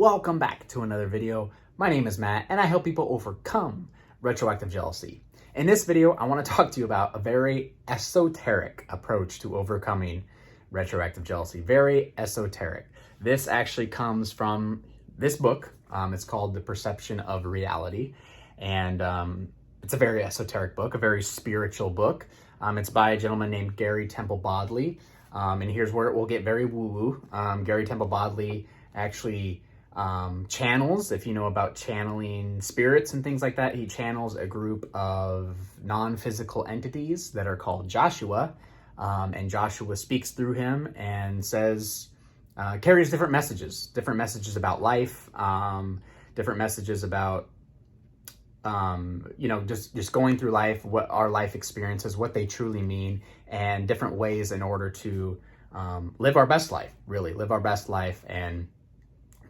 Welcome back to another video. My name is Matt and I help people overcome retroactive jealousy. In this video, I want to talk to you about a very esoteric approach to overcoming retroactive jealousy. Very esoteric. This actually comes from this book. It's called The Perception of Reality. And it's a very esoteric book, a very spiritual book. It's by a gentleman named Gary Temple Bodley. And here's where it will get very woo-woo. Gary Temple Bodley actually channels, if you know about channeling spirits and things like that, he channels a group of non-physical entities that are called Joshua, and Joshua speaks through him and says, carries different messages about life, different messages about, just going through life, what our life experiences, what they truly mean, and different ways in order to live our best life, really live our best life and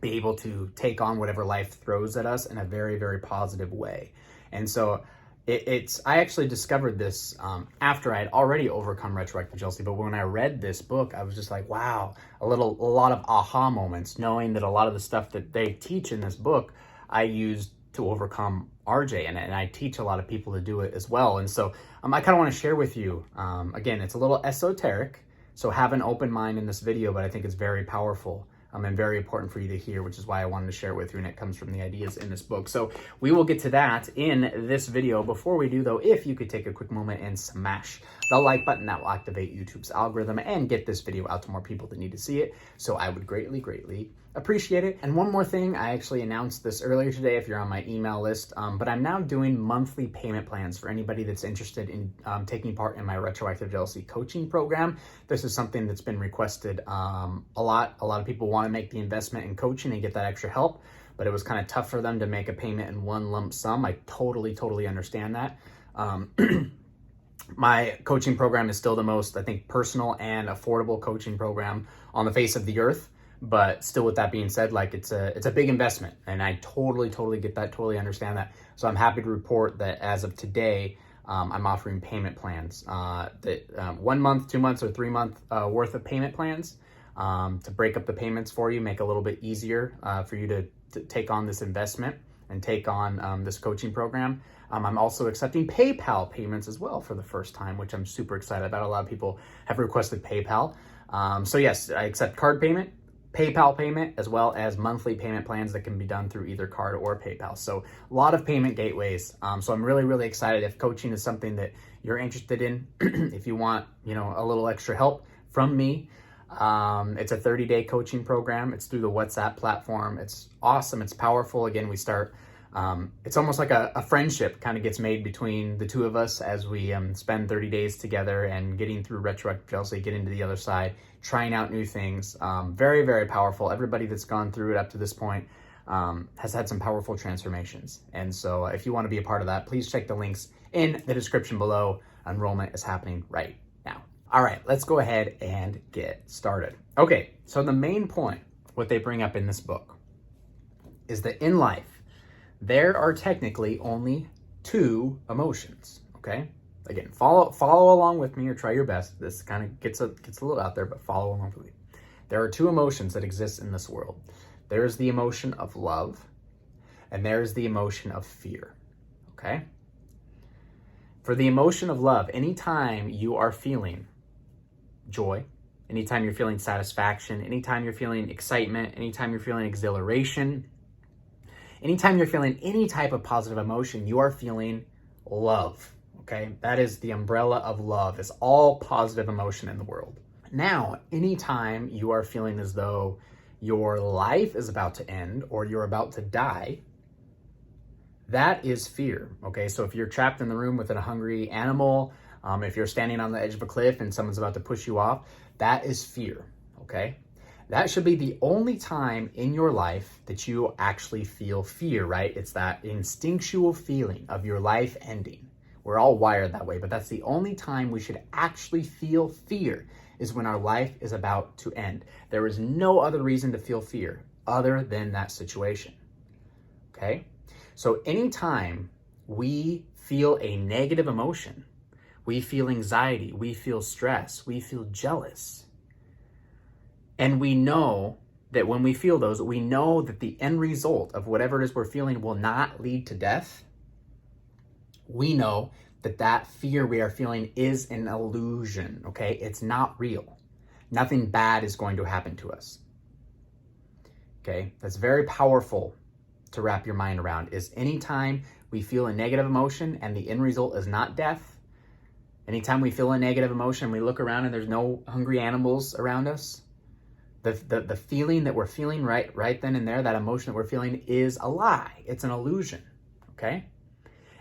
be able to take on whatever life throws at us in a very, very positive way. And so I actually discovered this after I had already overcome retroactive jealousy. But when I read this book, I was just like, wow, a lot of aha moments, knowing that a lot of the stuff that they teach in this book, I used to overcome RJ, and I teach a lot of people to do it as well. And so I kind of want to share with you, again, it's a little esoteric, so have an open mind in this video, but I think it's very powerful. And very important for you to hear, which is why I wanted to share it with you, and it comes from the ideas in this book. So we will get to that in this video. Before we do, though, if you could take a quick moment and smash the like button, that will activate YouTube's algorithm and get this video out to more people that need to see it. So I would greatly, greatly appreciate it. And one more thing, I actually announced this earlier today if you're on my email list, but I'm now doing monthly payment plans for anybody that's interested in taking part in my retroactive jealousy coaching program. This is something that's been requested a lot. A lot of people want to make the investment in coaching and get that extra help, but it was kind of tough for them to make a payment in one lump sum. I totally understand that. My coaching program is still the most, I think, personal and affordable coaching program on the face of the earth. But still, with that being said, like it's a big investment, and I totally get that, totally understand that. So I'm happy to report that as of today, I'm offering payment plans, that 1 month, 2 months, or 3 month worth of payment plans to break up the payments for you, make it a little bit easier for you to take on this investment and take on this coaching program. I'm also accepting PayPal payments as well for the first time, which I'm super excited about. A lot of people have requested PayPal. So yes, I accept card payment, PayPal payment, as well as monthly payment plans that can be done through either card or PayPal. So a lot of payment gateways. So I'm really excited. If coaching is something that you're interested in, if you want, a little extra help from me, it's a 30-day coaching program. It's through the WhatsApp platform. It's awesome. It's powerful. Again, we start, it's almost like a friendship kind of gets made between the two of us as we spend 30 days together and getting through retroactive jealousy, getting to the other side, trying out new things. Very powerful. Everybody that's gone through it up to this point has had some powerful transformations. And so if you want to be a part of that, please check the links in the description below. Enrollment is happening right now. All right, let's go ahead and get started. Okay, so the main point, what they bring up in this book, is that in life, there are technically only two emotions, okay? Again, follow along with me, or try your best. This kind of gets a little out there, but follow along with me. There are two emotions that exist in this world. There's the emotion of love, and there's the emotion of fear, okay? For the emotion of love, anytime you are feeling joy, anytime you're feeling satisfaction, anytime you're feeling excitement, anytime you're feeling exhilaration, anytime you're feeling any type of positive emotion, you are feeling love, okay? That is the umbrella of love. It's all positive emotion in the world. Now, anytime you are feeling as though your life is about to end or you're about to die, that is fear, okay? So if you're trapped in the room with a hungry animal, if you're standing on the edge of a cliff and someone's about to push you off, that is fear, okay? That should be the only time in your life that you actually feel fear, right? It's that instinctual feeling of your life ending. We're all wired that way, but that's the only time we should actually feel fear, is when our life is about to end. There is no other reason to feel fear other than that situation, okay? So anytime we feel a negative emotion, we feel anxiety, we feel stress, we feel jealous, and we know that when we feel those, we know that the end result of whatever it is we're feeling will not lead to death, we know that that fear we are feeling is an illusion, okay? It's not real. Nothing bad is going to happen to us, okay? That's very powerful to wrap your mind around, is anytime we feel a negative emotion and the end result is not death, anytime we feel a negative emotion, we look around and there's no hungry animals around us, the feeling that we're feeling right then and there, that emotion that we're feeling is a lie. It's an illusion, okay?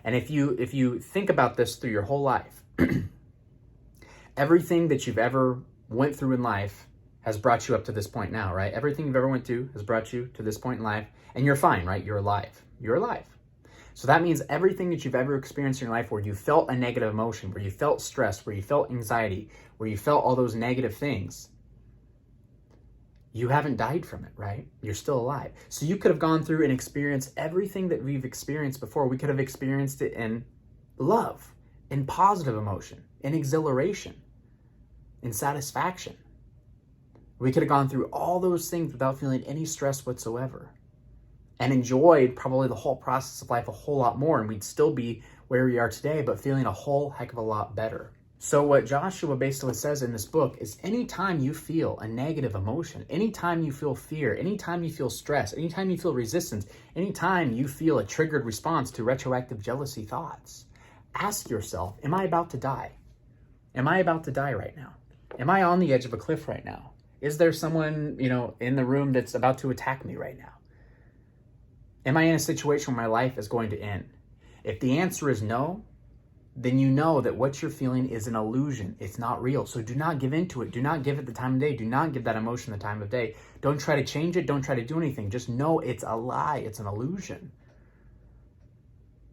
And if you think about this through your whole life, everything that you've ever went through in life has brought you up to this point now, right? Everything you've ever went through has brought you to this point in life, and you're fine, right? You're alive. You're alive. So that means everything that you've ever experienced in your life where you felt a negative emotion, where you felt stress, where you felt anxiety, where you felt all those negative things, you haven't died from it, right? You're still alive. So you could have gone through and experienced everything that we've experienced before. We could have experienced it in love, in positive emotion, in exhilaration, in satisfaction. We could have gone through all those things without feeling any stress whatsoever and enjoyed probably the whole process of life a whole lot more, and we'd still be where we are today, but feeling a whole heck of a lot better. So what Joshua basically says in this book is anytime you feel a negative emotion, anytime you feel fear, anytime you feel stress, anytime you feel resistance, anytime you feel a triggered response to retroactive jealousy thoughts, ask yourself, am I about to die? Am I about to die right now? Am I on the edge of a cliff right now? Is there someone, in the room that's about to attack me right now? Am I in a situation where my life is going to end? If the answer is no, then you know that what you're feeling is an illusion. It's not real. So do not give into it. Do not give it the time of day. Do not give that emotion the time of day. Don't try to change it. Don't try to do anything. Just know it's a lie. It's an illusion.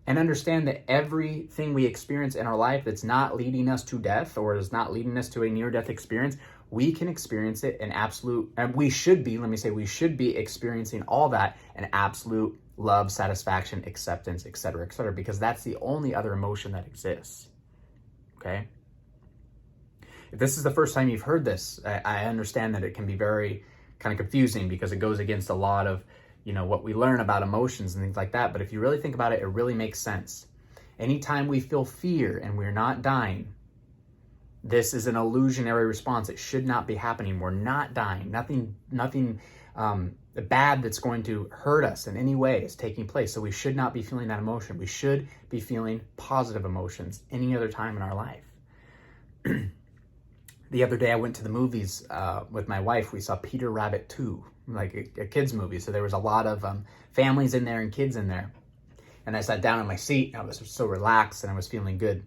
And understand that everything we experience in our life that's not leading us to death or is not leading us to a near-death experience, we can experience it in absolute, and we should be experiencing all that in absolute love, satisfaction, acceptance, etc., because that's the only other emotion that exists, okay? If this is the first time you've heard this, I understand that it can be very kind of confusing because it goes against a lot of, what we learn about emotions and things like that, but if you really think about it, it really makes sense. Anytime we feel fear and we're not dying, this is an illusionary response. It should not be happening. We're not dying. Nothing bad that's going to hurt us in any way is taking place. So we should not be feeling that emotion. We should be feeling positive emotions any other time in our life. The other day I went to the movies with my wife. We saw Peter Rabbit 2, like a kid's movie. So there was a lot of families in there and kids in there. And I sat down in my seat and I was so relaxed and I was feeling good.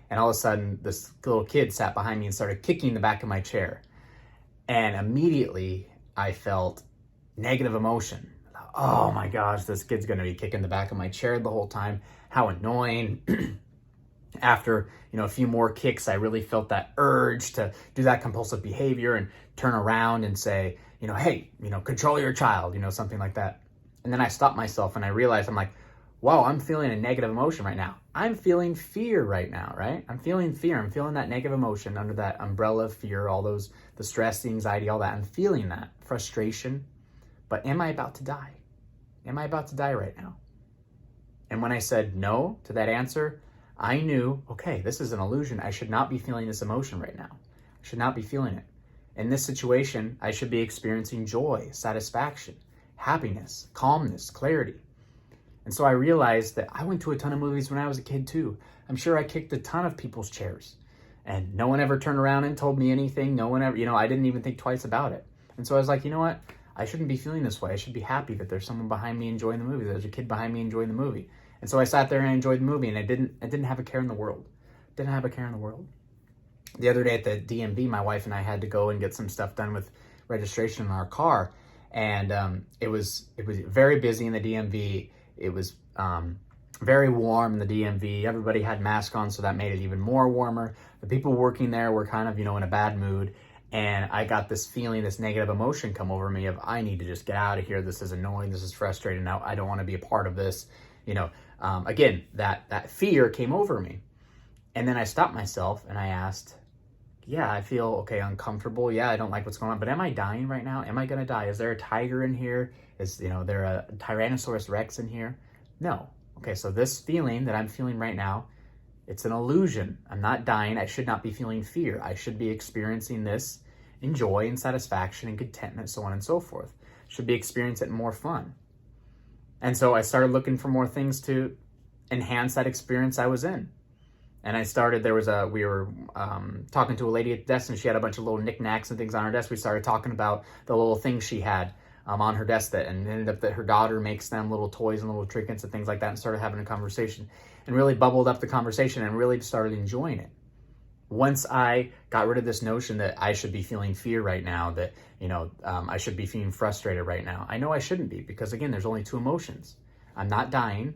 And all of a sudden, this little kid sat behind me and started kicking the back of my chair. And immediately, I felt negative emotion. Oh my gosh, this kid's going to be kicking the back of my chair the whole time. How annoying. After, a few more kicks, I really felt that urge to do that compulsive behavior and turn around and say, hey, control your child, something like that. And then I stopped myself and I realized, I'm like, wow, I'm feeling a negative emotion right now. I'm feeling fear right now, right? I'm feeling fear. I'm feeling that negative emotion under that umbrella of fear, all those, the stress, the anxiety, all that. I'm feeling that frustration. But am I about to die? Am I about to die right now? And when I said no to that answer, I knew, okay, this is an illusion. I should not be feeling this emotion right now. I should not be feeling it. In this situation, I should be experiencing joy, satisfaction, happiness, calmness, clarity. And so I realized that I went to a ton of movies when I was a kid too. I'm sure I kicked a ton of people's chairs and no one ever turned around and told me anything. No one ever, I didn't even think twice about it. And so I was like, you know what? I shouldn't be feeling this way. I should be happy that there's someone behind me enjoying the movie. There's a kid behind me enjoying the movie. And so I sat there and I enjoyed the movie and I didn't have a care in the world. Didn't have a care in the world. The other day at the DMV, my wife and I had to go and get some stuff done with registration in our car. And it was very busy in the DMV. It was very warm in the DMV. Everybody had masks on, so that made it even more warmer. The people working there were kind of, in a bad mood. And I got this feeling, this negative emotion come over me of, I need to just get out of here. This is annoying. This is frustrating. Now I don't want to be a part of this. Again, that fear came over me. And then I stopped myself and I asked, Yeah, I feel, okay, uncomfortable. Yeah, I don't like what's going on, but am I dying right now? Am I going to die? Is there a tiger in here? Is, there a Tyrannosaurus Rex in here? No. Okay, so this feeling that I'm feeling right now, it's an illusion. I'm not dying. I should not be feeling fear. I should be experiencing this in joy and satisfaction and contentment, so on and so forth. Should be experiencing it more fun. And so I started looking for more things to enhance that experience I was in. And we were talking to a lady at the desk, and she had a bunch of little knickknacks and things on her desk. We started talking about the little things she had on her desk and it ended up that her daughter makes them little toys and little trinkets and things like that, and started having a conversation and really bubbled up the conversation and really started enjoying it. Once I got rid of this notion that I should be feeling fear right now, that, I should be feeling frustrated right now. I know I shouldn't be, because again, there's only two emotions. I'm not dying.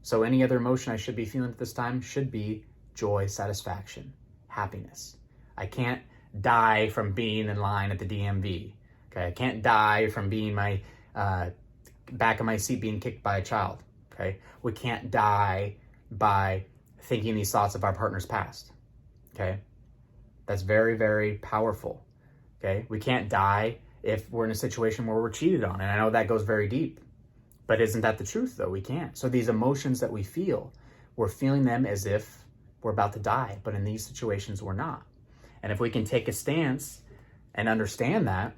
So any other emotion I should be feeling at this time should be joy, satisfaction, happiness. I can't die from being in line at the DMV. Okay, I can't die from being my back of my seat being kicked by a child. Okay, we can't die by thinking these thoughts of our partner's past. Okay, that's very, very powerful. Okay, we can't die if we're in a situation where we're cheated on, and I know that goes very deep. But isn't that the truth, though? We can't. So these emotions that we feel, we're feeling them as if we're about to die, but in these situations, we're not. And if we can take a stance and understand that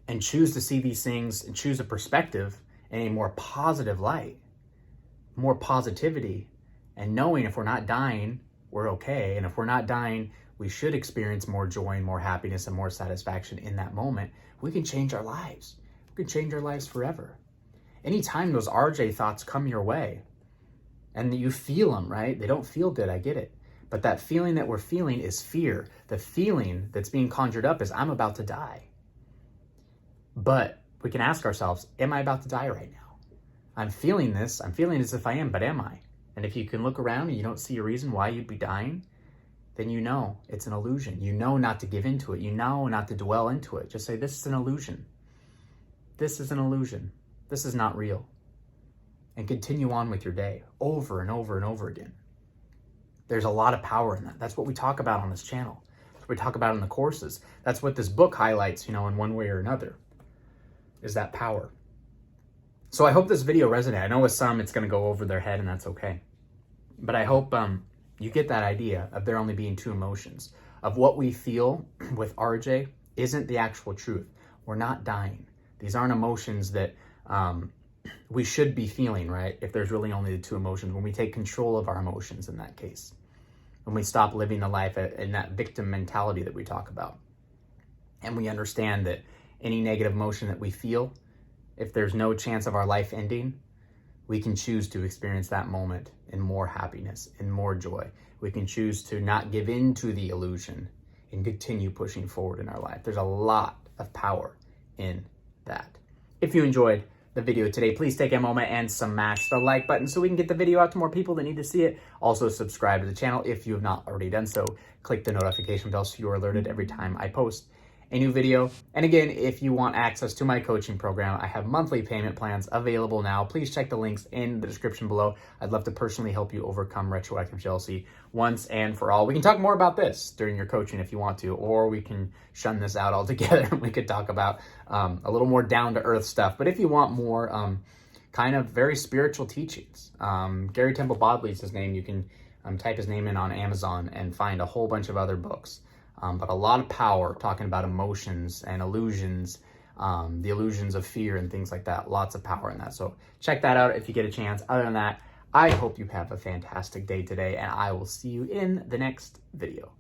and choose to see these things and choose a perspective in a more positive light, more positivity, and knowing if we're not dying, we're okay. And if we're not dying, we should experience more joy and more happiness and more satisfaction in that moment. We can change our lives. We can change our lives forever. Anytime those RJ thoughts come your way and you feel them, right? They don't feel good, I get it. But that feeling that we're feeling is fear. The feeling that's being conjured up is I'm about to die. But we can ask ourselves, am I about to die right now? I'm feeling this. I'm feeling as if I am, but am I? And if you can look around and you don't see a reason why you'd be dying, then you know it's an illusion. You know not to give into it. You know not to dwell into it. Just say, this is an illusion. This is an illusion. This is not real. And continue on with your day over and over and over again. There's a lot of power in that. That's what we talk about on this channel. That's what we talk about in the courses. That's what this book highlights, in one way or another, is that power. So I hope this video resonated. I know with some it's going to go over their head, and that's okay. But I hope you get that idea of there only being two emotions, of what we feel with RJ isn't the actual truth. We're not dying. These aren't emotions that we should be feeling, right? If there's really only the two emotions, when we take control of our emotions in that case, when we stop living the life in that victim mentality that we talk about, and we understand that any negative emotion that we feel, if there's no chance of our life ending, we can choose to experience that moment in more happiness, in more joy. We can choose to not give in to the illusion and continue pushing forward in our life. There's a lot of power in that. If you enjoyed the video today, please take a moment and smash the like button so we can get the video out to more people that need to see it. Also, subscribe to the channel if you have not already done so. Click the notification bell so you are alerted every time I post a new video. And again, if you want access to my coaching program, I have monthly payment plans available now. Please check the links in the description below. I'd love to personally help you overcome retroactive jealousy once and for all. We can talk more about this during your coaching if you want to, or we can shun this out altogether and we could talk about a little more down-to-earth stuff. But if you want more kind of very spiritual teachings, Gary Temple Bodley is his name. You can type his name in on Amazon and find a whole bunch of other books. But a lot of power talking about emotions and illusions, the illusions of fear and things like that. Lots of power in that. So check that out if you get a chance. Other than that, I hope you have a fantastic day today, and I will see you in the next video.